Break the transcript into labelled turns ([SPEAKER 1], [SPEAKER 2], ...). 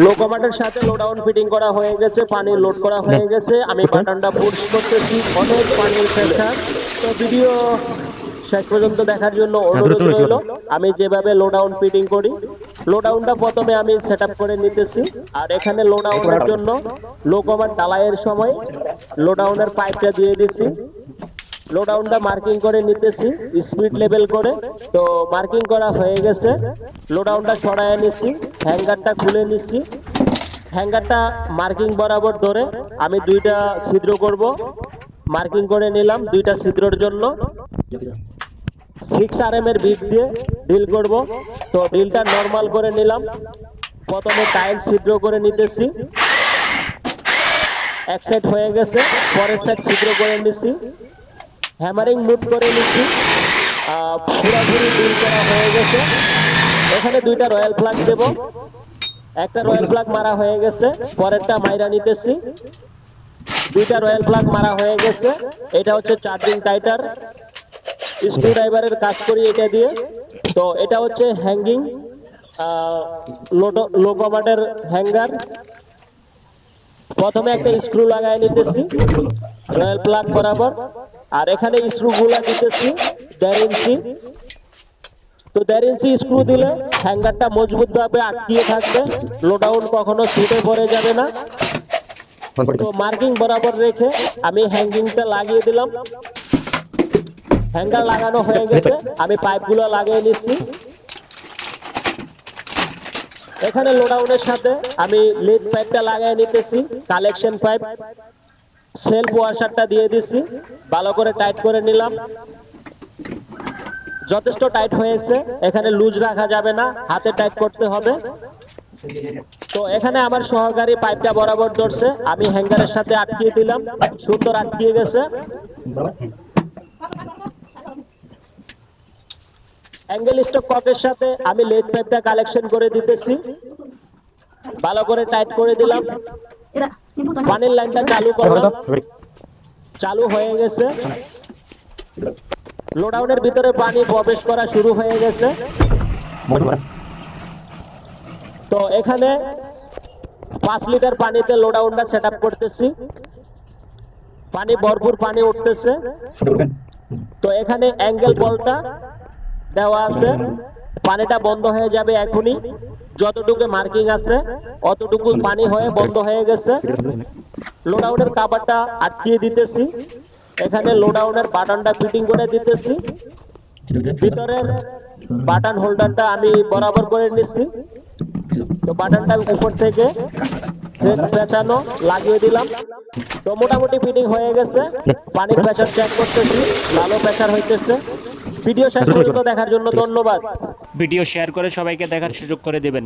[SPEAKER 1] লোকোমাটের সাথে লোডাউন ফিটিং করা হয়ে গেছে, পানি লোড করা হয়ে গেছে। আমি বাটনটা পুশ করতেছি, অনেক পানির প্রেসার। তো ভিডিও শেষ পর্যন্ত দেখার জন্য অনুরোধ রইল। আমি যেভাবে লোডাউন ফিটিং করি, লোডাউনটা প্রথমে আমি সেট আপ করে নিতেছি। আর এখানে লোডাউনের জন্য লোকোমাট ঢালাইয়ের সময় লোডাউনের পাইপটা দিয়ে দিছি। লোডাউনটা মার্কিং করে নিতেছি স্পিড লেভেল করে। তো মার্কিং করা হয়ে গেছে, লোডাউনটা সরায় নিচ্ছি, হ্যাঙ্গারটা খুলে নিচ্ছি। হ্যাঙ্গারটা মার্কিং বরাবর ধরে আমি দুইটা ছিদ্র করব, মার্কিং করে নিলাম দুইটা ছিদ্রের জন্য। 6 এর বিট দিয়ে ড্রিল করব। তো ড্রিলটা নর্মাল করে নিলাম, প্রথমে টাইল ছিদ্র করে নিতেছি। এক সাইড হয়ে গেছে, পরের সাইড ছিদ্র করে নিচ্ছি, হ্যামারিং মুভ করে নিচ্ছি। পুরোপুরি ড্রিল করা হয়ে গেছে। এখানে দুইটা রয়্যাল প্লাগ দেব, একটা রয়্যাল প্লাগ মারা হয়ে গেছে, পরেরটা মাইরা নিতেছি। দুইটা রয়্যাল প্লাগ মারা হয়ে গেছে। এটা হচ্ছে চার্জিং টাইটার, স্ক্রু ড্রাইভারের কাজ করি এটা দিয়ে। তো এটা হচ্ছে হ্যাঙ্গিং লোকোমাটের হ্যাঙ্গার। প্রথমে একটা স্ক্রু লাগাই নিতেছি রয়্যাল প্লাগ বরাবর, আর এখানে স্ক্রু গুলা দিতেছি 1.5 ইঞ্চি। তো 1.5 ইঞ্চি স্ক্রু দিলে হ্যাঙ্গারটা মজবুত ভাবে আটকিয়ে থাকবে, লোডাউন কখনো ছুটে পড়ে যাবে না। তো মার্কিং বরাবর রেখে আমি হ্যাঙ্গিংটা লাগিয়ে দিলাম। হ্যাঙ্গার লাগানো হয়ে গেছে, আমি পাইপগুলো লাগিয়ে নিচ্ছি। এখানে লোডাউনের সাথে আমি লিড পাইপটা লাগিয়ে নিতেছি, কালেকশন পাইপ। সেলফ ওয়াশারটা দিয়ে দিচ্ছি, ভালো করে টাইট করে নিলাম। যথেষ্ট টাইট হয়েছে, এখানে লুজ রাখা যাবে না, হাতে টাইট করতে হবে। তো এখানে আমার সহকারী পাইপটা বরাবর ধরছে, আমি হ্যাঙ্গারের সাথে আটকিয়ে দিলাম, সুন্দর আটকিয়ে গেছে। অ্যাঙ্গেল স্টক ককের সাথে আমি লেদ পাইপটা কালেকশন করে দিতেছি, ভালো করে টাইট করে দিলাম। পানির লাইনটা চালু করলাম, চালু হয়ে গেছে। লোডাউনের ভিতরে পানি প্রবেশ করা শুরু হয়ে গেছে। তো এখানে 5 লিটার পানিতে লোডাউনটা সেট আপ করতেছি, পানি ভরপুর পানি উঠতেছে। তো এখানে অ্যাঙ্গেল বলটা দেওয়া আছে, পানিটা বন্ধ হয়ে যাবে এখনই। যতটুকু মার্কিং আছে অতটুকু পানি হয়ে বন্ধ হয়ে গেছে। লোডাউনের কাভারটা আটকিয়ে দিতেছি, এখানে লোডাউনের বাটনটা ফিটিং করে দিতেছি। ভিতরের বাটন হোল্ডারটা আমি বরাবর করে নিচ্ছি। তো বাটনটা উপর থেকে পেঁচানো লাগিয়ে দিলাম। তো মোটামুটি ফিটিং হয়ে গেছে। পানির প্রেসার চেক করতেছি, ভালো প্রেসার হইতেছে। ভিডিও শেষ পর্যন্ত দেখার জন্য ধন্যবাদ।
[SPEAKER 2] ভিডিও শেয়ার করে সবাইকে দেখার সুযোগ করে দেবেন।